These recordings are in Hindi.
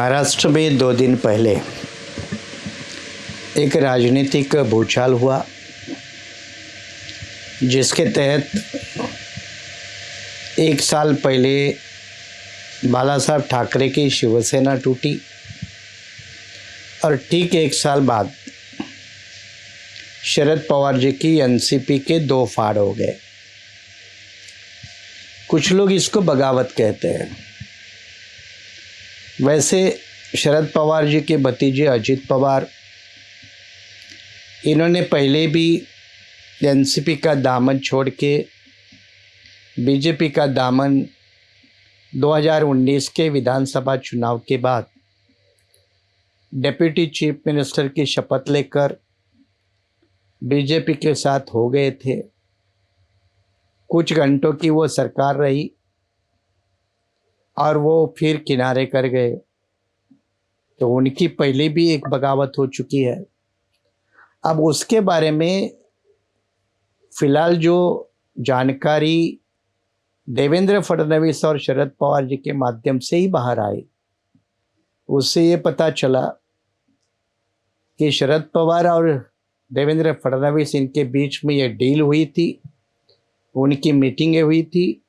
महाराष्ट्र में 2 दिन पहले एक राजनीतिक भूचाल हुआ, जिसके तहत 1 साल पहले बाला साहब ठाकरे की शिवसेना टूटी और ठीक 1 साल बाद शरद पवार जी की एनसीपी के 2 फाड़ हो गए। कुछ लोग इसको बगावत कहते हैं। वैसे शरद पवार जी के भतीजे अजित पवार, इन्होंने पहले भी एनसीपी का दामन छोड़ के बीजेपी का दामन 2019 के विधानसभा चुनाव के बाद डिप्टी चीफ मिनिस्टर की शपथ लेकर बीजेपी के साथ हो गए थे। कुछ घंटों की वो सरकार रही और वो फिर किनारे कर गए, तो उनकी पहले भी एक बगावत हो चुकी है। अब उसके बारे में फिलहाल जो जानकारी देवेंद्र फडणवीस और शरद पवार जी के माध्यम से ही बाहर आई, उससे ये पता चला कि शरद पवार और देवेंद्र फडणवीस, इनके बीच में ये डील हुई थी, उनकी मीटिंगें हुई थी,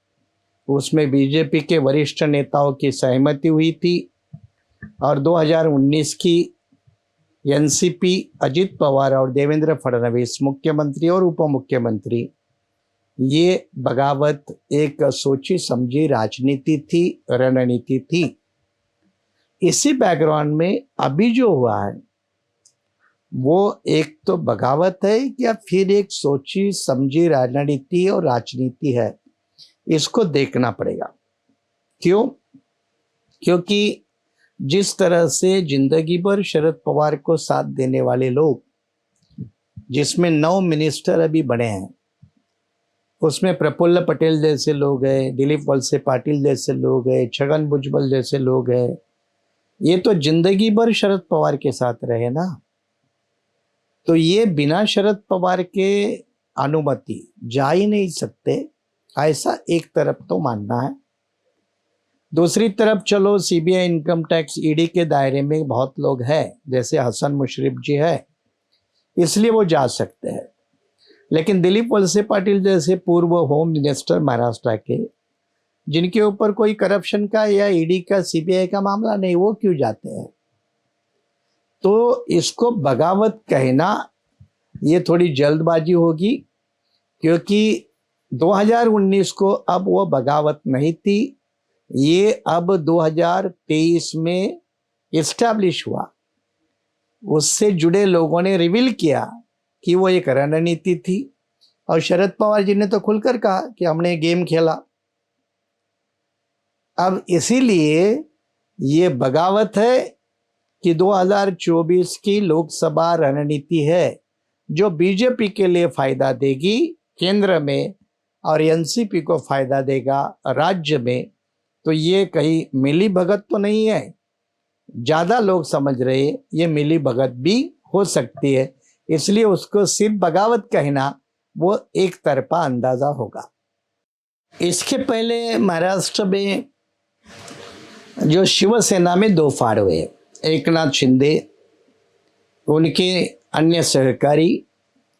उसमें बीजेपी के वरिष्ठ नेताओं की सहमति हुई थी और 2019 की एनसीपी अजित पवार और देवेंद्र फडणवीस मुख्यमंत्री और उप मुख्यमंत्री, ये बगावत एक सोची समझी राजनीति थी, रणनीति थी। इसी बैकग्राउंड में अभी जो हुआ है वो एक तो बगावत है या फिर एक सोची समझी रणनीति और राजनीति है, इसको देखना पड़ेगा। क्यों? क्योंकि जिस तरह से जिंदगी भर शरद पवार को साथ देने वाले लोग, जिसमें 9 मिनिस्टर अभी बने हैं, उसमें प्रफुल्ल पटेल जैसे लोग हैं, दिलीप वलसे पाटिल जैसे लोग हैं, छगन भुजबल जैसे लोग हैं, ये तो जिंदगी भर शरद पवार के साथ रहे ना। तो ये बिना शरद पवार के अनुमति जा ही नहीं सकते, ऐसा एक तरफ तो मानना है। दूसरी तरफ चलो सीबीआई, इनकम टैक्स, ईडी के दायरे में बहुत लोग हैं, जैसे हसन मुशर्रफ जी है, इसलिए वो जा सकते हैं। लेकिन दिलीप वलसे पाटिल जैसे पूर्व होम मिनिस्टर महाराष्ट्र के, जिनके ऊपर कोई करप्शन का या ईडी का, सीबीआई का मामला नहीं, वो क्यों जाते हैं? तो इसको बगावत कहना ये थोड़ी जल्दबाजी होगी, क्योंकि 2019 को अब वो बगावत नहीं थी, ये अब 2023 में इस्टेब्लिश हुआ। उससे जुड़े लोगों ने रिवील किया कि वो एक रणनीति थी और शरद पवार जी ने तो खुलकर कहा कि हमने गेम खेला। अब इसीलिए ये बगावत है कि 2024 की लोकसभा रणनीति है जो बीजेपी के लिए फायदा देगी केंद्र में और एनसीपी को फायदा देगा राज्य में। तो ये कहीं मिली भगत तो नहीं है, ज्यादा लोग समझ रहे ये मिली भगत भी हो सकती है, इसलिए उसको सिर्फ बगावत कहना वो एक तरफा अंदाजा होगा। इसके पहले महाराष्ट्र में जो शिवसेना में 2 फाड़ हुए, एकनाथ शिंदे, उनके अन्य सहकारी,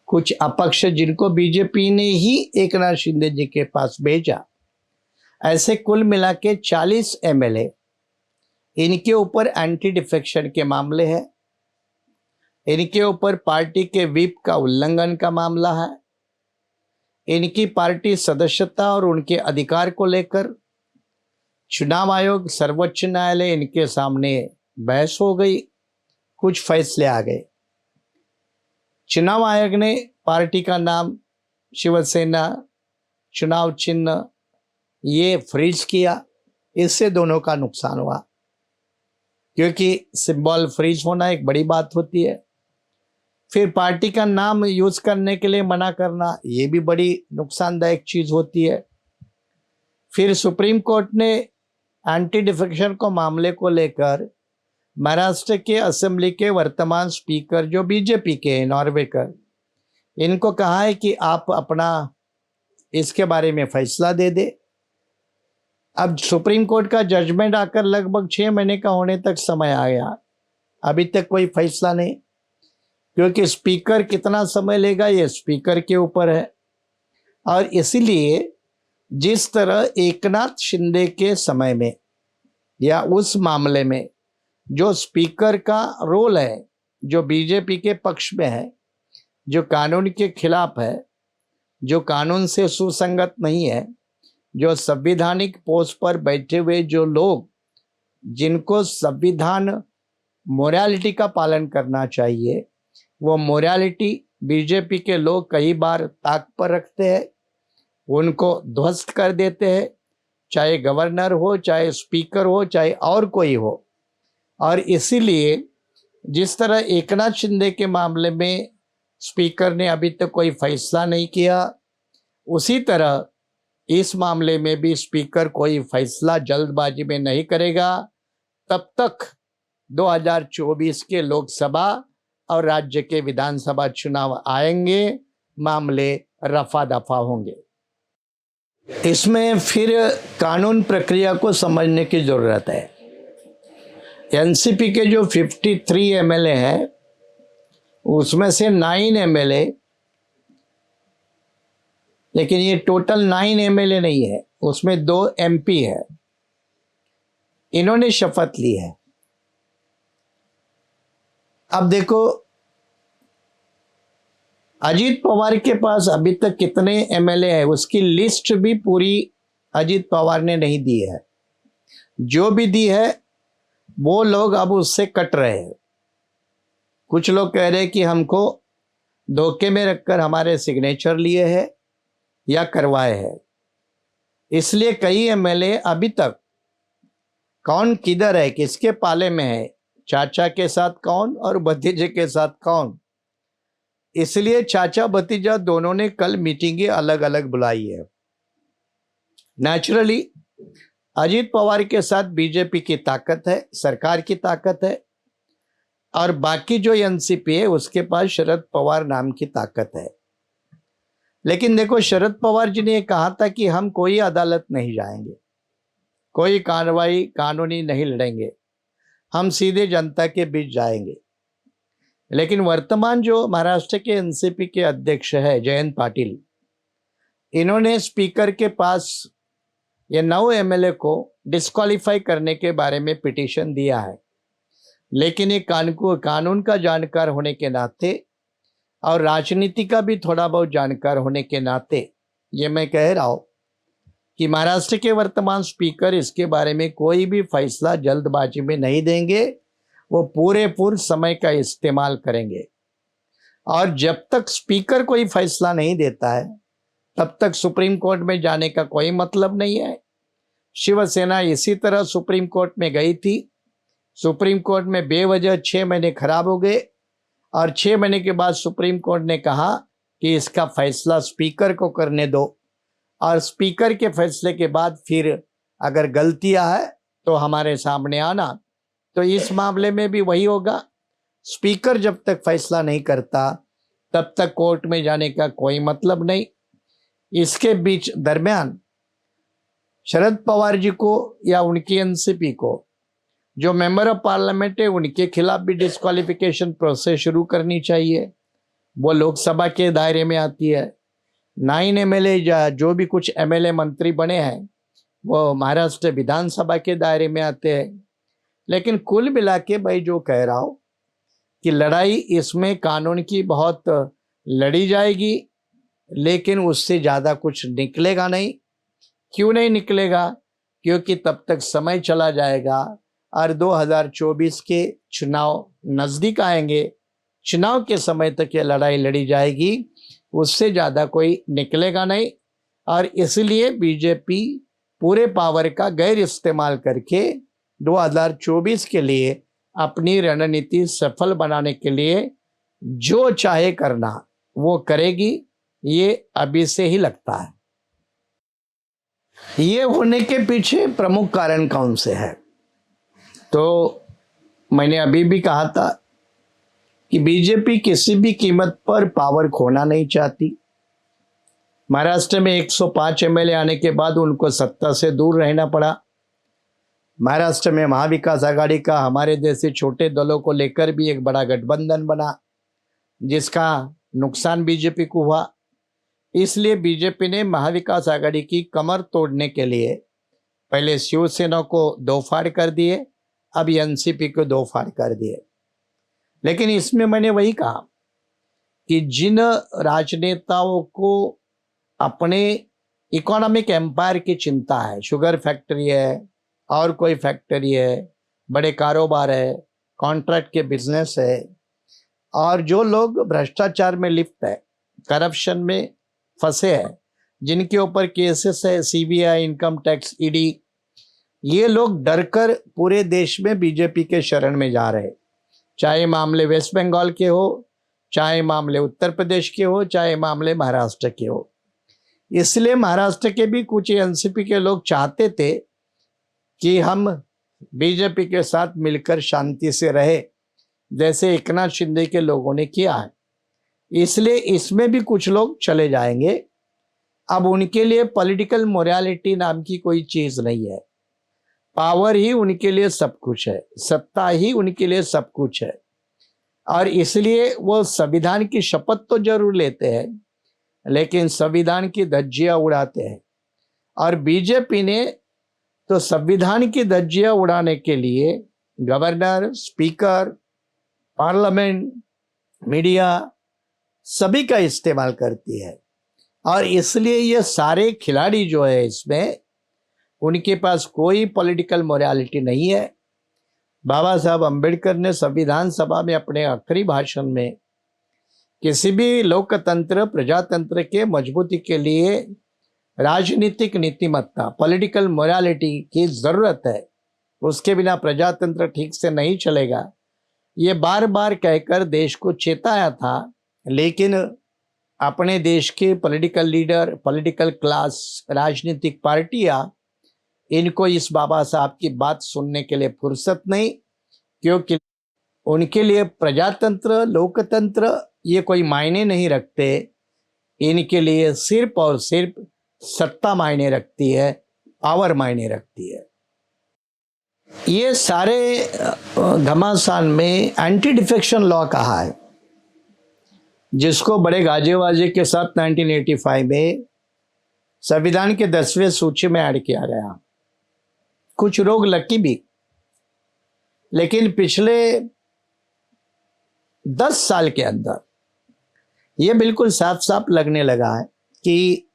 कुछ अपक्ष जिनको बीजेपी ने ही एकनाथ शिंदे जी के पास भेजा, ऐसे कुल मिला के 40 एमएलए, इनके ऊपर एंटी डिफेक्शन के मामले हैं, इनके ऊपर पार्टी के व्हिप का उल्लंघन का मामला है, इनकी पार्टी सदस्यता और उनके अधिकार को लेकर चुनाव आयोग, सर्वोच्च न्यायालय, इनके सामने बहस हो गई, कुछ फैसले आ गए। चुनाव आयोग ने पार्टी का नाम शिवसेना, चुनाव चिन्ह ये फ्रीज किया। इससे दोनों का नुकसान हुआ, क्योंकि सिंबल फ्रीज होना एक बड़ी बात होती है। फिर पार्टी का नाम यूज करने के लिए मना करना, ये भी बड़ी नुकसानदायक चीज होती है। फिर सुप्रीम कोर्ट ने एंटी डिफेक्शन को मामले को लेकर महाराष्ट्र के असेंबली के वर्तमान स्पीकर जो बीजेपी के हैं, नॉर्वेकर, इनको कहा है कि आप अपना इसके बारे में फैसला दे दे। अब सुप्रीम कोर्ट का जजमेंट आकर लगभग 6 महीने का होने तक समय आ गया, अभी तक कोई फैसला नहीं, क्योंकि स्पीकर कितना समय लेगा ये स्पीकर के ऊपर है। और इसीलिए जिस तरह एकनाथ शिंदे के समय में या उस मामले में जो स्पीकर का रोल है, जो बीजेपी के पक्ष में है, जो कानून के खिलाफ है, जो कानून से सुसंगत नहीं है, जो संवैधानिक पोस्ट पर बैठे हुए जो लोग, जिनको संविधान मोरालिटी का पालन करना चाहिए, वो मोरालिटी बीजेपी के लोग कई बार ताक पर रखते हैं, उनको ध्वस्त कर देते हैं, चाहे गवर्नर हो, चाहे स्पीकर हो, चाहे और कोई हो। और इसीलिए जिस तरह एकनाथ शिंदे के मामले में स्पीकर ने अभी तक कोई फैसला नहीं किया, उसी तरह इस मामले में भी स्पीकर कोई फैसला जल्दबाजी में नहीं करेगा। तब तक 2024 के लोकसभा और राज्य के विधानसभा चुनाव आएंगे, मामले रफा दफा होंगे। इसमें फिर कानून प्रक्रिया को समझने की जरूरत है। एनसीपी के जो 53 एमएलए हैं, उसमें से 9 एमएलए, लेकिन ये टोटल 9 एमएलए नहीं है, उसमें 2 एमपी है, इन्होंने शपथ ली है। अब देखो, अजीत पवार के पास अभी तक कितने एमएलए है उसकी लिस्ट भी पूरी अजीत पवार ने नहीं दी है। जो भी दी है वो लोग अब उससे कट रहे हैं। कुछ लोग कह रहे हैं कि हमको धोखे में रखकर हमारे सिग्नेचर लिए हैं या करवाए हैं। इसलिए कई एमएलए अभी तक कौन किधर है, किसके पाले में है, चाचा के साथ कौन और भतीजे के साथ कौन, इसलिए चाचा भतीजा दोनों ने कल मीटिंगें अलग अलग बुलाई है। नेचुरली अजीत पवार के साथ बीजेपी की ताकत है, सरकार की ताकत है, और बाकी जो एनसीपी है उसके पास शरद पवार नाम की ताकत है। लेकिन देखो, शरद पवार जी ने कहा था कि हम कोई अदालत नहीं जाएंगे, कोई कार्रवाई कानूनी नहीं लड़ेंगे, हम सीधे जनता के बीच जाएंगे। लेकिन वर्तमान जो महाराष्ट्र के एनसीपी के अध्यक्ष है जयंत पाटिल, इन्होंने स्पीकर के पास ये 9 एमएलए को डिस्क्वालीफाई करने के बारे में पिटीशन दिया है। लेकिन ये कानून का जानकार होने के नाते और राजनीति का भी थोड़ा बहुत जानकार होने के नाते ये मैं कह रहा हूँ कि महाराष्ट्र के वर्तमान स्पीकर इसके बारे में कोई भी फैसला जल्दबाजी में नहीं देंगे, वो पूरे समय का इस्तेमाल करेंगे। और जब तक स्पीकर कोई फैसला नहीं देता है तब तक सुप्रीम कोर्ट में जाने का कोई मतलब नहीं है। शिवसेना इसी तरह सुप्रीम कोर्ट में गई थी, सुप्रीम कोर्ट में बेवजह 6 महीने खराब हो गए, और 6 महीने के बाद सुप्रीम कोर्ट ने कहा कि इसका फैसला स्पीकर को करने दो, और स्पीकर के फैसले के बाद फिर अगर गलतियां है तो हमारे सामने आना। तो इस मामले में भी वही होगा, स्पीकर जब तक फैसला नहीं करता तब तक कोर्ट में जाने का कोई मतलब नहीं। इसके बीच दरमियान शरद पवार जी को या उनकी एनसीपी को जो मेंबर ऑफ पार्लियामेंट है उनके खिलाफ भी डिस्क्वालिफिकेशन प्रोसेस शुरू करनी चाहिए। वो लोकसभा के दायरे में आती है। 9 एमएलए जो भी कुछ एमएलए मंत्री बने हैं वो महाराष्ट्र विधानसभा के दायरे में आते हैं। लेकिन कुल मिला के भाई जो कह रहा हूँ कि लड़ाई इसमें कानून की बहुत लड़ी जाएगी, लेकिन उससे ज़्यादा कुछ निकलेगा नहीं। क्यों नहीं निकलेगा? क्योंकि तब तक समय चला जाएगा और 2024 के चुनाव नज़दीक आएंगे। चुनाव के समय तक ये लड़ाई लड़ी जाएगी, उससे ज़्यादा कोई निकलेगा नहीं। और इसलिए बीजेपी पूरे पावर का गैर इस्तेमाल करके 2024 के लिए अपनी रणनीति सफल बनाने के लिए जो चाहे करना वो करेगी, ये अभी से ही लगता है। ये होने के पीछे प्रमुख कारण कौन से है? तो मैंने अभी भी कहा था कि बीजेपी किसी भी कीमत पर पावर खोना नहीं चाहती। महाराष्ट्र में 105 एमएलए आने के बाद उनको सत्ता से दूर रहना पड़ा। महाराष्ट्र में महाविकास आघाड़ी का हमारे जैसे छोटे दलों को लेकर भी एक बड़ा गठबंधन बना, जिसका नुकसान बीजेपी को हुआ। इसलिए बीजेपी ने महाविकास आघाड़ी की कमर तोड़ने के लिए पहले शिवसेना को दो फाड़ कर दिए, अब एनसीपी को दो फाड़ कर दिए। लेकिन इसमें मैंने वही कहा कि जिन राजनेताओं को अपने इकोनॉमिक एम्पायर की चिंता है, शुगर फैक्ट्री है और कोई फैक्ट्री है, बड़े कारोबार है, कॉन्ट्रैक्ट के बिजनेस है, और जो लोग भ्रष्टाचार में लिप्त है, करप्शन में फंसे हैं, जिनके ऊपर केसेस है, सीबीआई, इनकम टैक्स, ईडी, ये लोग डरकर पूरे देश में बीजेपी के शरण में जा रहे हैं। चाहे मामले वेस्ट बंगाल के हो, चाहे मामले उत्तर प्रदेश के हो, चाहे मामले महाराष्ट्र के हो। इसलिए महाराष्ट्र के भी कुछ एनसीपी के लोग चाहते थे कि हम बीजेपी के साथ मिलकर शांति से रहे, जैसे एकनाथ शिंदे के लोगों ने किया है। इसलिए इसमें भी कुछ लोग चले जाएंगे। अब उनके लिए पॉलिटिकल मोरालिटी नाम की कोई चीज नहीं है। पावर ही उनके लिए सब कुछ है, सत्ता ही उनके लिए सब कुछ है, और इसलिए वो संविधान की शपथ तो जरूर लेते हैं, लेकिन संविधान की धज्जियां उड़ाते हैं। और बीजेपी ने तो संविधान की धज्जियां उड़ाने के लिए गवर्नर, स्पीकर, पार्लियामेंट, मीडिया सभी का इस्तेमाल करती है। और इसलिए ये सारे खिलाड़ी जो है इसमें, उनके पास कोई पॉलिटिकल मोरालिटी नहीं है। बाबा साहब अंबेडकर ने संविधान सभा में अपने आखिरी भाषण में किसी भी लोकतंत्र, प्रजातंत्र के मजबूती के लिए राजनीतिक नीतिमत्ता, पॉलिटिकल मोरालिटी की जरूरत है, उसके बिना प्रजातंत्र ठीक से नहीं चलेगा, ये बार बार कहकर देश को चेताया था। लेकिन अपने देश के पॉलिटिकल लीडर, पॉलिटिकल क्लास, राजनीतिक पार्टियां, इनको इस बाबा साहब की बात सुनने के लिए फुर्सत नहीं, क्योंकि उनके लिए प्रजातंत्र, लोकतंत्र ये कोई मायने नहीं रखते। इनके लिए सिर्फ और सिर्फ सत्ता मायने रखती है, पावर मायने रखती है। ये सारे घमासान में एंटी डिफेक्शन लॉ कहा है, जिसको बड़े गाजे वाजे के साथ 1985 में संविधान के 10वें सूची में ऐड किया गया। कुछ लोग लकी भी, लेकिन पिछले 10 साल के अंदर यह बिल्कुल साफ साफ लगने लगा है कि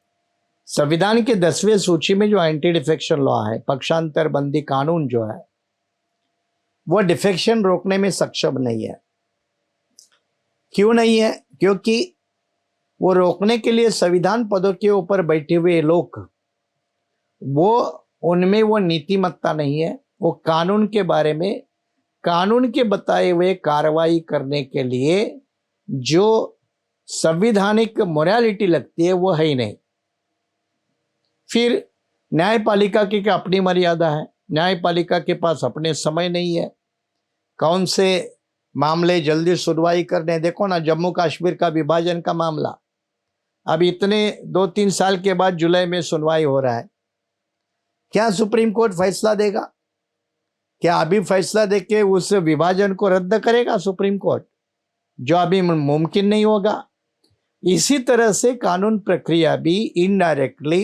संविधान के 10वें सूची में जो एंटी डिफेक्शन लॉ है, पक्षांतर बंदी कानून जो है, वो डिफेक्शन रोकने में सक्षम नहीं है। क्यों नहीं है? क्योंकि वो रोकने के लिए संविधान पदों के ऊपर बैठे हुए लोग, वो उनमें वो नीतिमत्ता नहीं है। वो कानून के बारे में, कानून के बताए हुए कार्रवाई करने के लिए जो संविधानिक मोरालिटी लगती है वो है ही नहीं। फिर न्यायपालिका की अपनी मर्यादा है, न्यायपालिका के पास अपने समय नहीं है। कौन से मामले जल्दी सुनवाई करने, देखो ना जम्मू कश्मीर का विभाजन का मामला, अब इतने 2-3 साल के बाद जुलाई में सुनवाई हो रहा है। क्या सुप्रीम कोर्ट फैसला देगा? क्या अभी फैसला देके उस विभाजन को रद्द करेगा सुप्रीम कोर्ट? जो अभी मुमकिन नहीं होगा। इसी तरह से कानून प्रक्रिया भी इनडायरेक्टली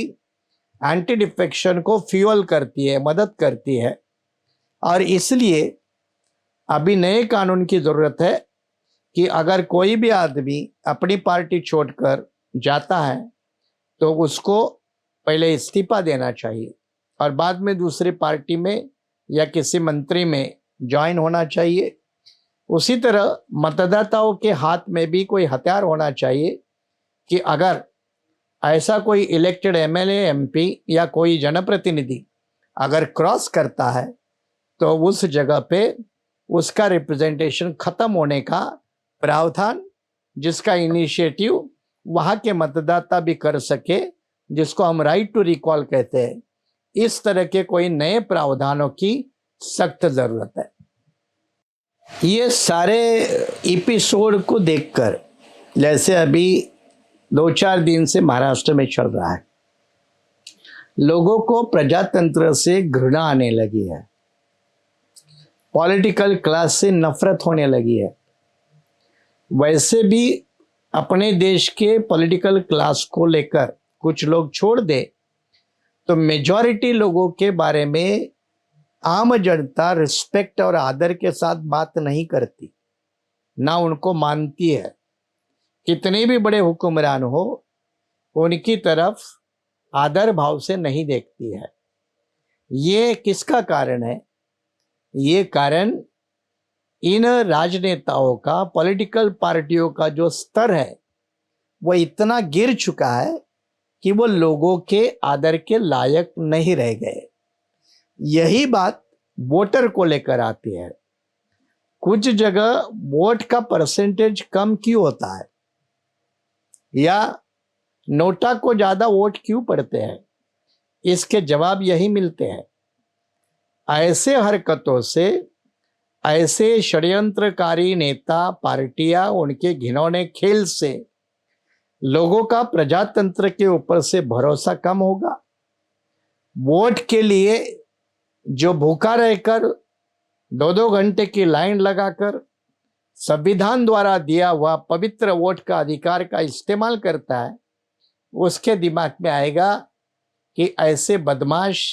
एंटी डिफेक्शन को फ्यूअल करती है, मदद करती है। और इसलिए अभी नए कानून की जरूरत है कि अगर कोई भी आदमी अपनी पार्टी छोड़कर जाता है तो उसको पहले इस्तीफा देना चाहिए और बाद में दूसरी पार्टी में या किसी मंत्री में ज्वाइन होना चाहिए। उसी तरह मतदाताओं के हाथ में भी कोई हथियार होना चाहिए कि अगर ऐसा कोई इलेक्टेड एमएलए, एमपी या कोई जनप्रतिनिधि अगर क्रॉस करता है तो उस जगह पे उसका रिप्रेजेंटेशन खत्म होने का प्रावधान, जिसका इनिशिएटिव वहाँ के मतदाता भी कर सके, जिसको हम राइट टू रिकॉल कहते हैं, इस तरह के कोई नए प्रावधानों की सख्त जरूरत है। ये सारे एपिसोड को देखकर, जैसे अभी 2-4 दिन से महाराष्ट्र में चल रहा है। लोगों को प्रजातंत्र से घृणा आने लगी है, पॉलिटिकल क्लास से नफरत होने लगी है। वैसे भी अपने देश के पॉलिटिकल क्लास को लेकर कुछ लोग छोड़ दे तो मेजॉरिटी लोगों के बारे में आम जनता रिस्पेक्ट और आदर के साथ बात नहीं करती, ना उनको मानती है। कितने भी बड़े हुक्मरान हो, उनकी तरफ आदर भाव से नहीं देखती है। ये किसका कारण है? ये कारण इन राजनेताओं का, पॉलिटिकल पार्टियों का जो स्तर है वो इतना गिर चुका है कि वो लोगों के आदर के लायक नहीं रह गए। यही बात वोटर को लेकर आती है। कुछ जगह वोट का परसेंटेज कम क्यों होता है, या नोटा को ज्यादा वोट क्यों पड़ते हैं? इसके जवाब यही मिलते हैं। ऐसे हरकतों से, ऐसे षड्यंत्रकारी नेता, पार्टियां, उनके घिनौने खेल से लोगों का प्रजातंत्र के ऊपर से भरोसा कम होगा। वोट के लिए जो भूखा रहकर 2-2 घंटे की लाइन लगाकर संविधान द्वारा दिया हुआ पवित्र वोट का अधिकार का इस्तेमाल करता है, उसके दिमाग में आएगा कि ऐसे बदमाश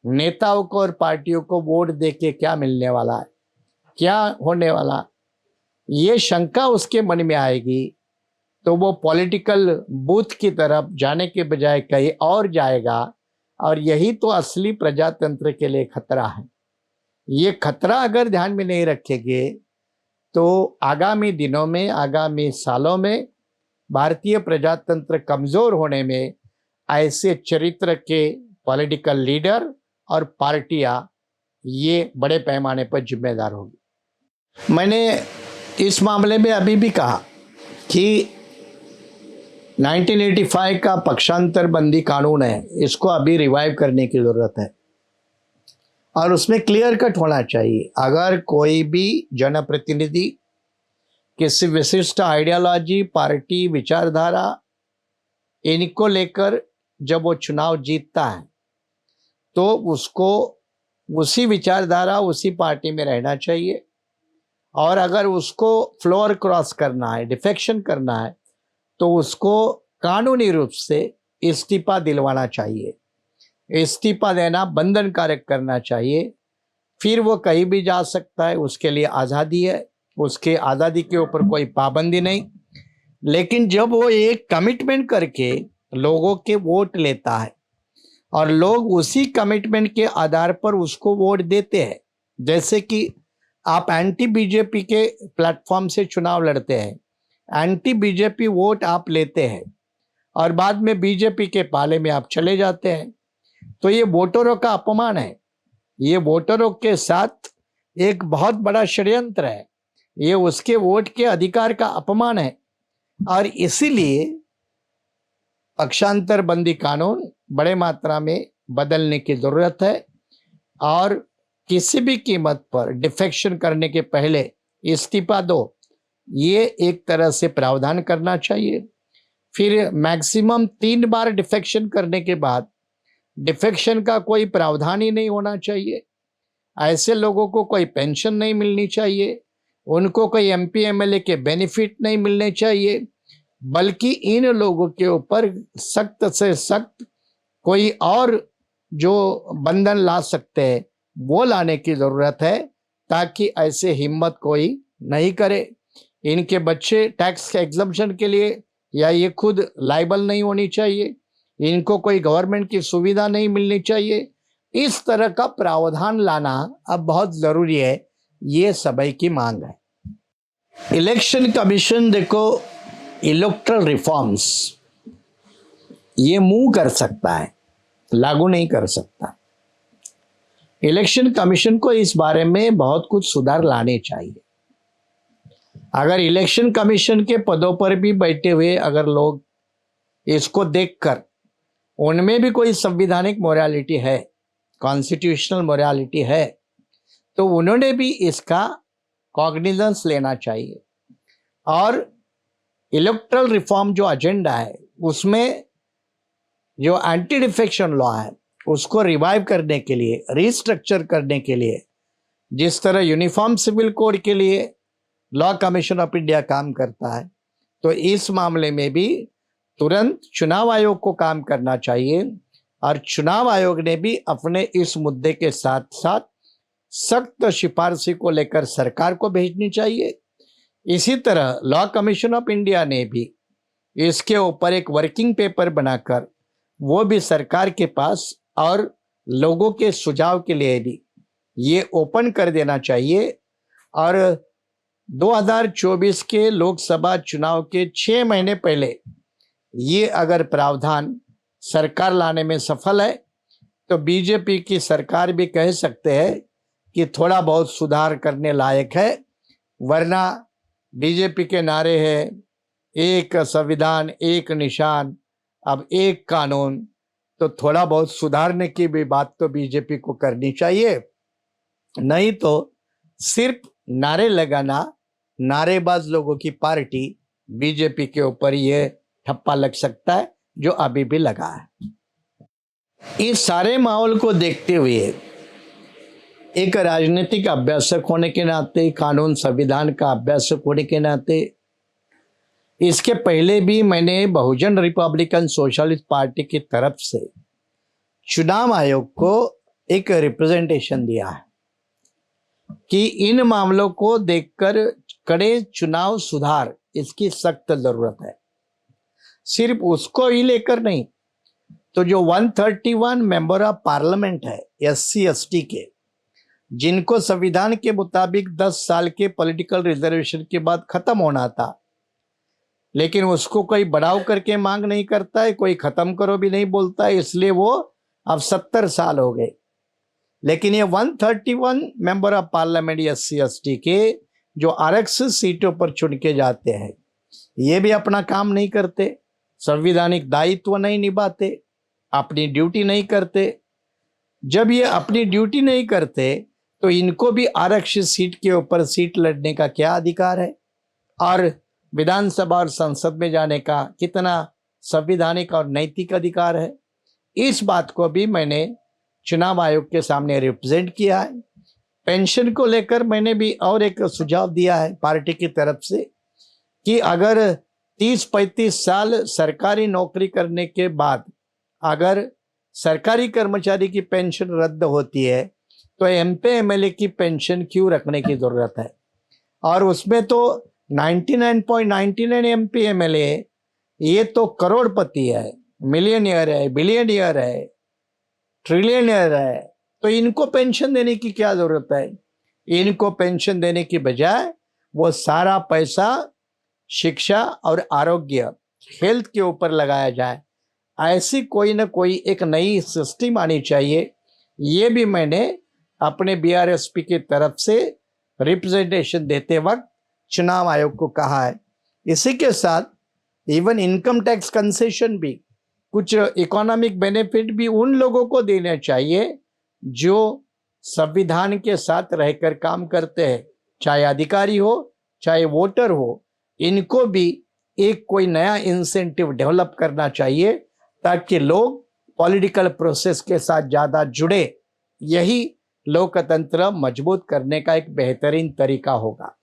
नेताओं को और पार्टियों को वोट देके क्या मिलने वाला है, क्या होने वाला, ये शंका उसके मन में आएगी। तो वो पॉलिटिकल बूथ की तरफ जाने के बजाय कहीं और जाएगा, और यही तो असली प्रजातंत्र के लिए खतरा है। ये खतरा अगर ध्यान में नहीं रखेंगे तो आगामी दिनों में, आगामी सालों में भारतीय प्रजातंत्र कमजोर होने में ऐसे चरित्र के पॉलिटिकल लीडर और पार्टियां ये बड़े पैमाने पर जिम्मेदार होगी। मैंने इस मामले में अभी भी कहा कि 1985 का पक्षांतर बंदी कानून है, इसको अभी रिवाइव करने की जरूरत है और उसमें क्लियर कट होना चाहिए। अगर कोई भी जनप्रतिनिधि किसी विशिष्ट आइडियोलॉजी, पार्टी, विचारधारा, इनको लेकर जब वो चुनाव जीतता है तो उसको उसी विचारधारा, उसी पार्टी में रहना चाहिए। और अगर उसको फ्लोर क्रॉस करना है, डिफेक्शन करना है, तो उसको कानूनी रूप से इस्तीफा दिलवाना चाहिए। इस्तीफा देना बंधनकारक करना चाहिए। फिर वो कहीं भी जा सकता है, उसके लिए आज़ादी है, उसके आज़ादी के ऊपर कोई पाबंदी नहीं। लेकिन जब वो एक कमिटमेंट करके लोगों के वोट लेता है और लोग उसी कमिटमेंट के आधार पर उसको वोट देते हैं, जैसे कि आप एंटी बीजेपी के प्लेटफॉर्म से चुनाव लड़ते हैं, एंटी बीजेपी वोट आप लेते हैं और बाद में बीजेपी के पाले में आप चले जाते हैं, तो ये वोटरों का अपमान है। ये वोटरों के साथ एक बहुत बड़ा षड्यंत्र है। ये उसके वोट के अधिकार का अपमान है। और इसीलिए पक्षांतर बंदी कानून बड़े मात्रा में बदलने की जरूरत है और किसी भी कीमत पर डिफेक्शन करने के पहले इस्तीफा दो, ये एक तरह से प्रावधान करना चाहिए। फिर मैक्सिमम 3 बार डिफेक्शन करने के बाद डिफेक्शन का कोई प्रावधान ही नहीं होना चाहिए। ऐसे लोगों को कोई पेंशन नहीं मिलनी चाहिए, उनको कोई एमपी एमएलए के बेनिफिट नहीं मिलने चाहिए, बल्कि इन लोगों के ऊपर सख्त से सख्त कोई और जो बंधन ला सकते हैं वो लाने की जरूरत है, ताकि ऐसे हिम्मत कोई नहीं करे। इनके बच्चे टैक्स के एग्जम्पशन के लिए या ये खुद लायबल नहीं होनी चाहिए, इनको कोई गवर्नमेंट की सुविधा नहीं मिलनी चाहिए। इस तरह का प्रावधान लाना अब बहुत जरूरी है, ये सभी की मांग है। इलेक्शन कमीशन देखो, इलेक्टरल रिफॉर्म्स ये मूव कर सकता है, लागू नहीं कर सकता। इलेक्शन कमीशन को इस बारे में बहुत कुछ सुधार लाने चाहिए। अगर इलेक्शन कमीशन के पदों पर भी बैठे हुए अगर लोग इसको देखकर उनमें भी कोई संवैधानिक मोरालिटी है, कॉन्स्टिट्यूशनल मोरालिटी है, तो उन्होंने भी इसका कॉग्निजेंस लेना चाहिए और इलेक्ट्रल रिफॉर्म जो एजेंडा है उसमें जो एंटी डिफेक्शन लॉ है उसको रिवाइव करने के लिए, रिस्ट्रक्चर करने के लिए, जिस तरह यूनिफॉर्म सिविल कोड के लिए लॉ कमीशन ऑफ इंडिया काम करता है, तो इस मामले में भी तुरंत चुनाव आयोग को काम करना चाहिए और चुनाव आयोग ने भी अपने इस मुद्दे के साथ साथ सख्त सिफारिशों को लेकर सरकार को भेजनी चाहिए। इसी तरह लॉ कमीशन ऑफ इंडिया ने भी इसके ऊपर एक वर्किंग पेपर बनाकर वो भी सरकार के पास और लोगों के सुझाव के लिए भी ये ओपन कर देना चाहिए। और 2024 के लोकसभा चुनाव के 6 महीने पहले ये अगर प्रावधान सरकार लाने में सफल है तो बीजेपी की सरकार भी कह सकते हैं कि थोड़ा बहुत सुधार करने लायक है, वरना बीजेपी के नारे हैं एक संविधान एक निशान अब एक कानून, तो थोड़ा बहुत सुधारने की भी बात तो बीजेपी को करनी चाहिए। नहीं तो सिर्फ नारे लगाना, नारेबाज लोगों की पार्टी बीजेपी के ऊपर ये ठप्पा लग सकता है जो अभी भी लगा है। इस सारे माहौल को देखते हुए एक राजनीतिक अभ्यासक होने के नाते, कानून संविधान का अभ्यासक होने के नाते, इसके पहले भी मैंने बहुजन रिपब्लिकन सोशलिस्ट पार्टी की तरफ से चुनाव आयोग को एक रिप्रेजेंटेशन दिया है कि इन मामलों को देखकर कड़े चुनाव सुधार इसकी सख्त जरूरत है। सिर्फ उसको ही लेकर नहीं, तो जो 131 मेंबर ऑफ पार्लियामेंट है SC ST के, जिनको संविधान के मुताबिक 10 साल के पॉलिटिकल रिजर्वेशन के बाद खत्म होना था, लेकिन उसको कोई बढ़ाव करके मांग नहीं करता है, कोई खत्म करो भी नहीं बोलता है, इसलिए वो अब 70 साल हो गए। लेकिन ये 131 member of parliament SC ST के जो आरक्षित सीटों पर चुन के जाते हैं, ये भी अपना काम नहीं करते, संवैधानिक दायित्व नहीं निभाते, अपनी ड्यूटी नहीं करते। जब ये अपनी ड्यूटी नहीं करते तो इनको भी आरक्षित सीट के ऊपर सीट लड़ने का क्या अधिकार है, और विधानसभा और संसद में जाने का कितना संवैधानिक और नैतिक अधिकार है। इस बात को भी मैंने चुनाव आयोग के सामने रिप्रेजेंट किया है। पेंशन को लेकर मैंने भी और एक सुझाव दिया है पार्टी की तरफ से कि अगर 30-35 साल सरकारी नौकरी करने के बाद अगर सरकारी कर्मचारी की पेंशन रद्द होती है तो MP MLA की पेंशन क्यों रखने की जरूरत है। और उसमें तो 99.99 MP MLA ये तो करोड़पति है, मिलियनियर है, बिलियनियर है, ट्रिलियनियर है, तो इनको पेंशन देने की क्या जरूरत है। इनको पेंशन देने की बजाय वो सारा पैसा शिक्षा और आरोग्य, हेल्थ के ऊपर लगाया जाए। ऐसी कोई ना कोई एक नई सिस्टम आनी चाहिए। ये भी मैंने अपने BRSP की तरफ से रिप्रेजेंटेशन देते वक्त चुनाव आयोग को कहा है। इसी के साथ इवन इनकम टैक्स कंसेशन भी, कुछ इकोनॉमिक बेनिफिट भी उन लोगों को देने चाहिए जो संविधान के साथ रहकर काम करते हैं, चाहे अधिकारी हो चाहे वोटर हो। इनको भी एक कोई नया इंसेंटिव डेवलप करना चाहिए ताकि लोग पॉलिटिकल प्रोसेस के साथ ज़्यादा जुड़े। यही लोकतंत्र मजबूत करने का एक बेहतरीन तरीका होगा।